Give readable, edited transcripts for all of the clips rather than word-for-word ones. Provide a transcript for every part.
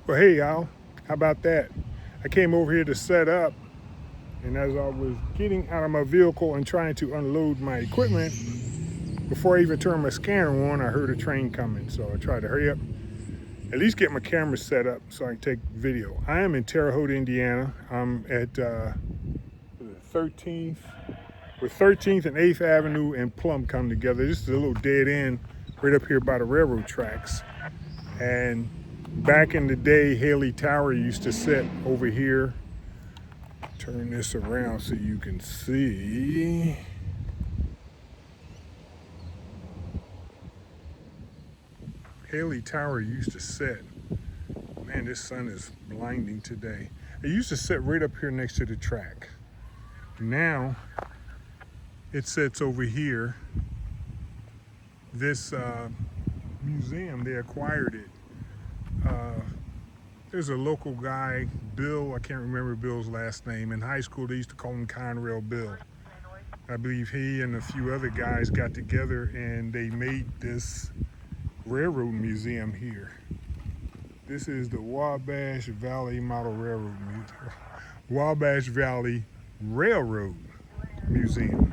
Well, hey, y'all, how about that? I came over here to set up, and as I was getting out of my vehicle and trying to unload my equipment, before I even turned my scanner on, I heard a train coming. So I tried to hurry up, at least get my camera set up so I can take video. I am in Terre Haute, Indiana. I'm at 13th, where 13th and 8th Avenue and Plum come together. This is a little dead end right up here by the railroad tracks. And back in the day, Haley Tower used to sit over here. Turn this around so you can see. Haley Tower used to sit. Man, this sun is blinding today. It used to sit right up here next to the track. Now, it sits over here. This museum, they acquired it. There's a local guy, Bill, I can't remember Bill's last name. In high school, they used to call him Conrail Bill. I believe he and a few other guys got together and they made this railroad museum here. This is the Wabash Valley Model Railroad Wabash Valley Railroad Museum.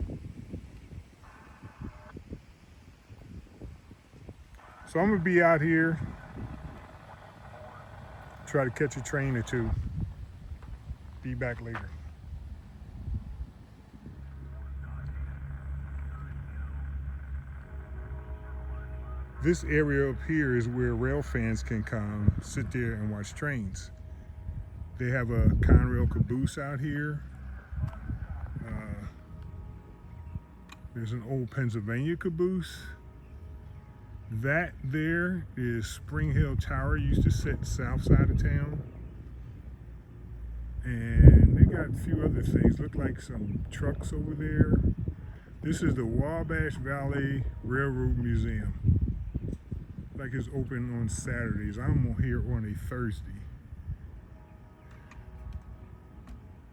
So I'm gonna be out here, try to catch a train or two. Be back later. This area up here is where rail fans can come, sit there and watch trains. They have a Conrail caboose out here. There's an old Pennsylvania caboose. That there is Spring Hill Tower, used to sit south side of town. And they got a few other things, look like some trucks over there. This is the Wabash Valley Railroad Museum. Like it's open on Saturdays. I'm here on a Thursday.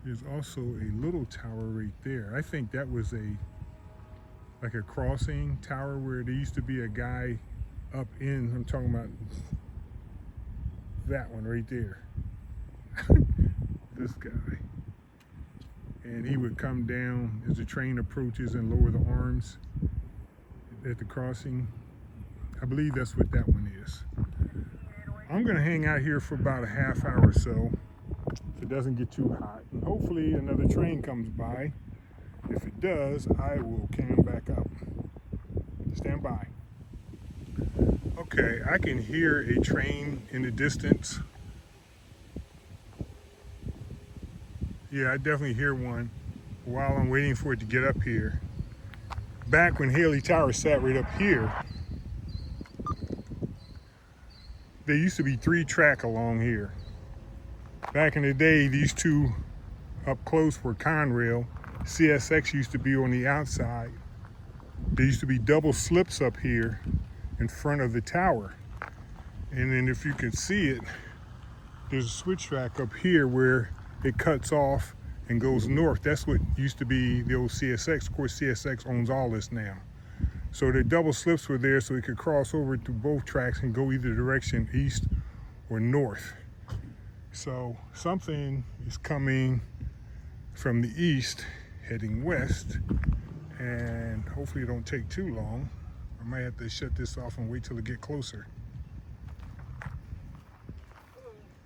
There's also a little tower right there. I think that was like a crossing tower where there used to be a guy up in, I'm talking about that one right there. This guy. And he would come down as the train approaches and lower the arms at the crossing. I believe that's what that one is. I'm gonna hang out here for about a half hour or so if it doesn't get too hot. And hopefully another train comes by. If it does, I will cam back up. Stand by. Okay, I can hear a train in the distance. Yeah, I definitely hear one while I'm waiting for it to get up here. Back when Haley Tower sat right up here, there used to be 3 track along here. Back in the day, these two up close were Conrail. CSX used to be on the outside. There used to be double slips up here in front of the tower. And then if you can see it, there's a switch track up here where it cuts off and goes north. That's what used to be the old CSX. Of course, CSX owns all this now. So the double slips were there so it could cross over to both tracks and go either direction, east or north. So something is coming from the east, heading west, and hopefully it don't take too long. I might have to shut this off and wait till it get closer.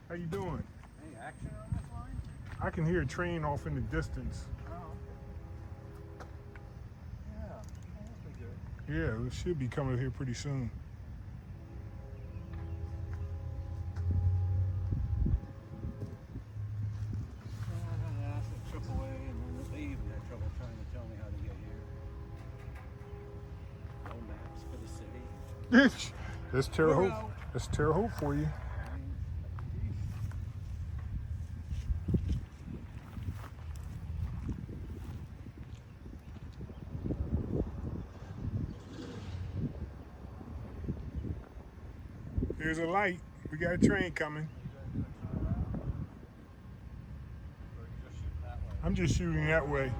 How you doing? Any action on this line? I can hear a train off in the distance. Oh. Yeah, that'll be good. Yeah, it should be coming here pretty soon. I asked at AAA and then they even had trouble trying to tell me how to get here. No maps for the city. That's Terre Haute. out. That's Terre Haute for you. There's a light. We got a train coming. I'm just shooting that way.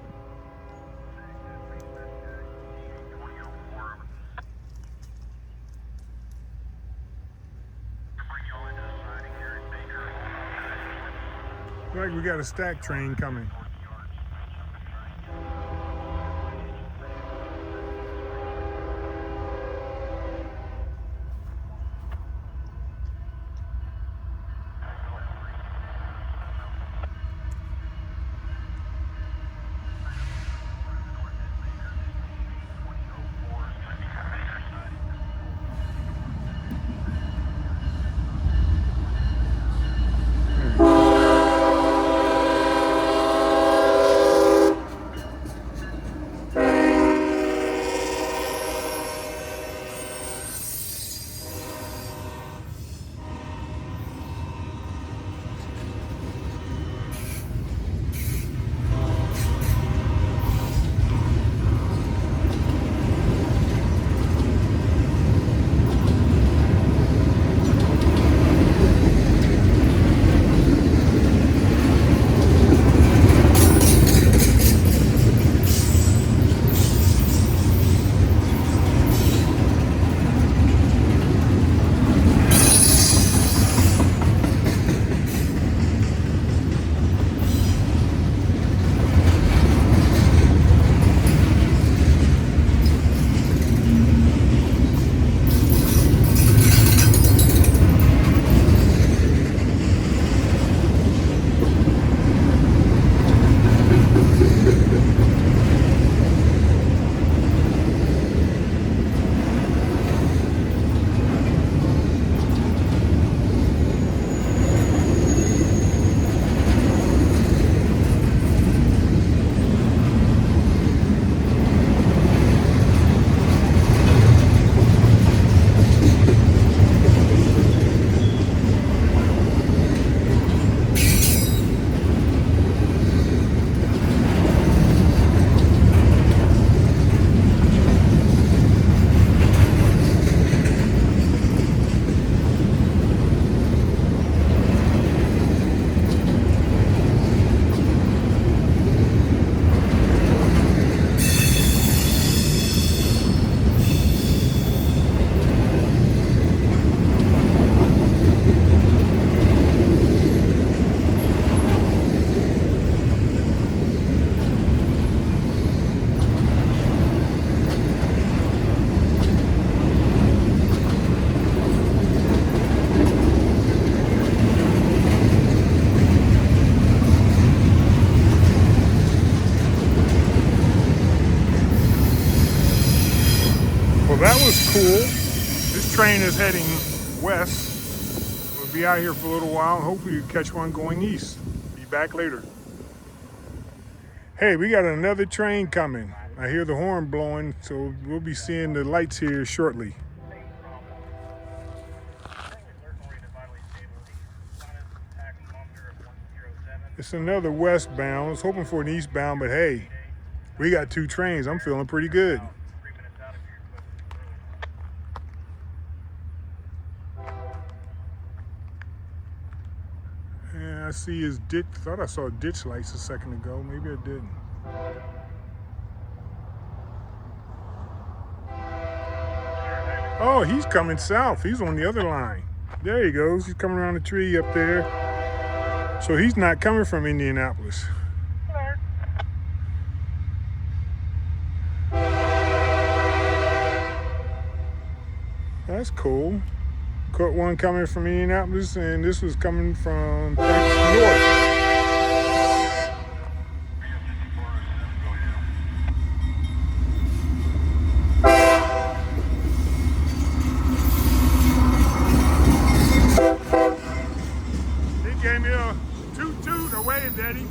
like we got a stack train coming. Well, that was cool. This train is heading west. We'll be out here for a little while and hopefully we'll catch one going east. Be back later. Hey, we got another train coming. I hear the horn blowing, so we'll be seeing the lights here shortly. It's another westbound. I was hoping for an eastbound, but hey, we got two trains. I'm feeling pretty good. I see his ditch. Thought I saw ditch lights a second ago. Maybe I didn't. Oh, he's coming south. He's on the other line. There he goes. He's coming around the tree up there. So he's not coming from Indianapolis. That's cool. Caught one coming from Indianapolis, and this was coming from north. He gave me a toot-toot or wave, Daddy.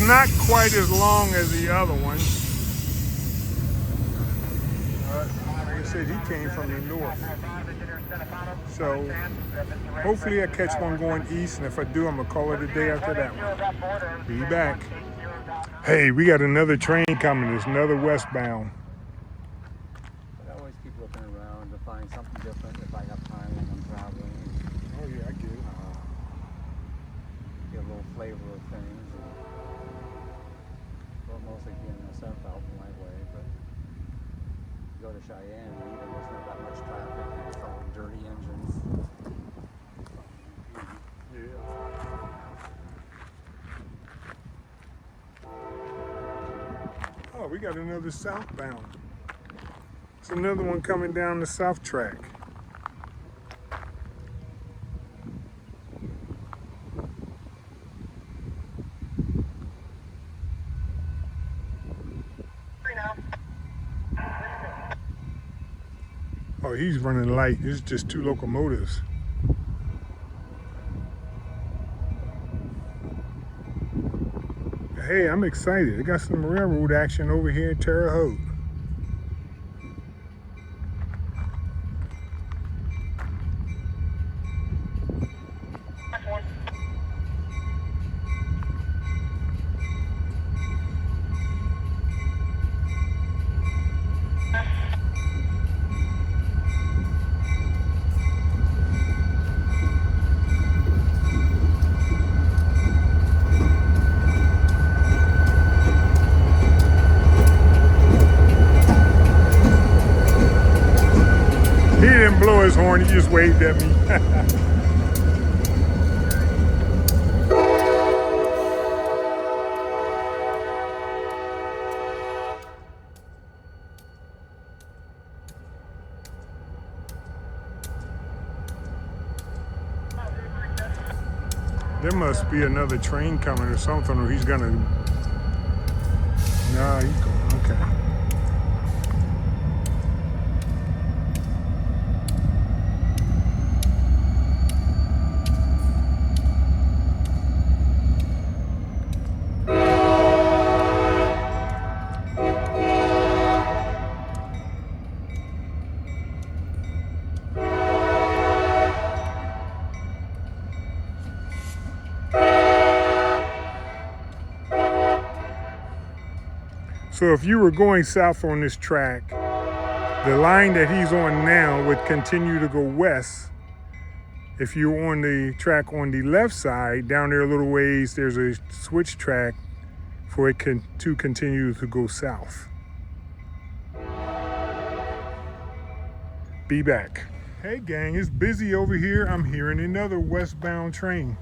not quite as long as the other one. Like I said, he came from the north. So hopefully I catch one going east, and if I do, I'm gonna call it a day after that one. Be back. Hey, we got another train coming. It's another westbound. I always keep looking around to find something different if I have time when I'm traveling. Oh yeah, I get it. Get a little flavor of things. Well, mostly being myself out my way, but go to Cheyenne, even there's not that much traffic. It's all dirty engines. Yeah. Oh, we got another southbound. It's another one coming down the south track. Oh, he's running light. It's just two locomotives. Hey, I'm excited. I got some railroad action over here in Terre Haute. He didn't blow his horn, he just waved at me. There must be another train coming or something, or he's gonna. Nah, he's going. Okay. So if you were going south on this track, the line that he's on now would continue to go west. If you're on the track on the left side, down there a little ways, there's a switch track for it to continue to go south. Be back. Hey gang, it's busy over here. I'm hearing another westbound train.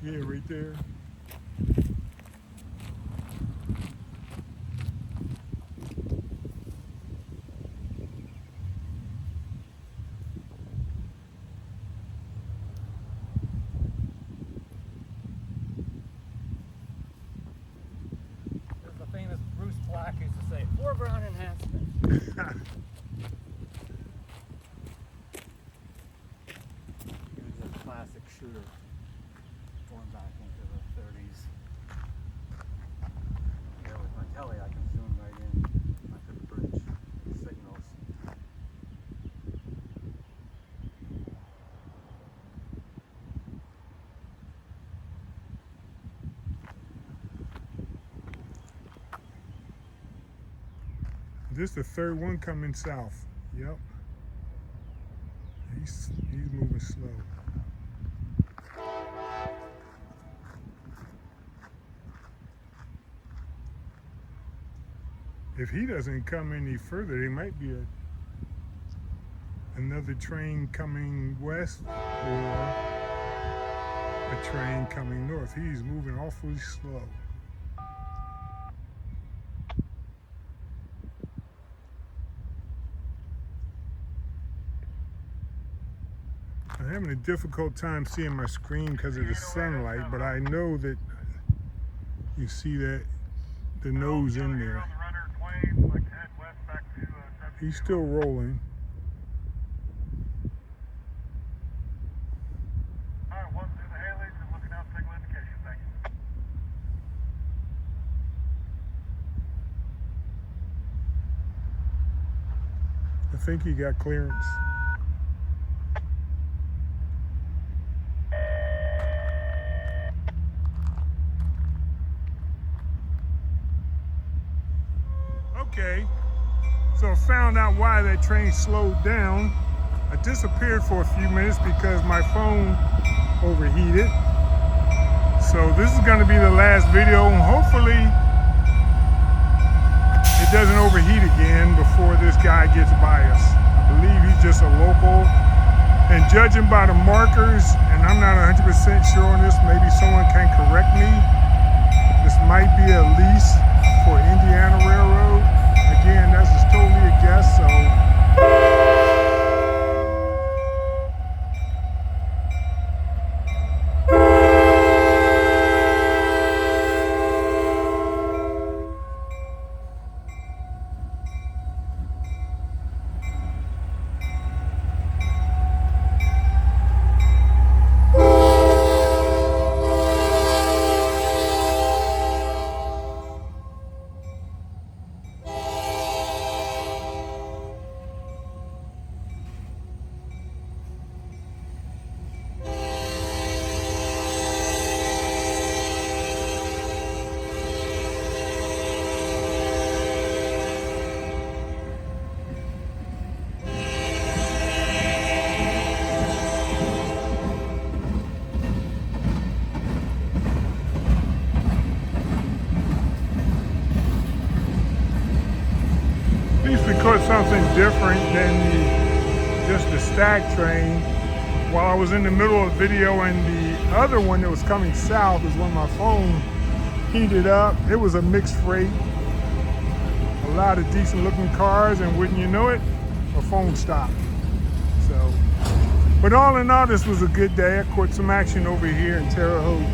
Yeah, right there. There's the famous Bruce Black used to say, foreground enhancement. He was a classic shooter going back into the 30s. Yeah, with my telly I can zoom right in onto the bridge signals. This is the third one coming south. Yep. He's moving slow. If he doesn't come any further, there might be another train coming west or a train coming north. He's moving awfully slow. having a difficult time seeing my screen because of the sunlight, but I know that you see that the nose in there. He's still rolling. I think he got clearance. Okay, so I found out why that train slowed down. I disappeared for a few minutes because my phone overheated. So this is going to be the last video, and hopefully it doesn't overheat again before this guy gets by us. I believe he's just a local, and judging by the markers, and I'm not 100% sure on this, maybe someone can correct me, this might be a lease for Indiana Railroad. Again, that's just totally a guess, so at least we caught something different than just the stack train. While I was in the middle of the video, and the other one that was coming south is when my phone heated up. It was a mixed freight. A lot of decent looking cars, and wouldn't you know it, my phone stopped. So, but all in all, this was a good day. I caught some action over here in Terre Haute.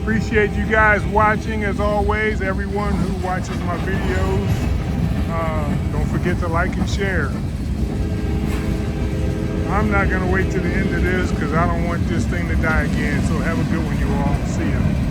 Appreciate you guys watching as always, everyone who watches my videos. Don't forget to like and share. I'm not going to wait to the end of this because I don't want this thing to die again. So have a good one, you all. See ya.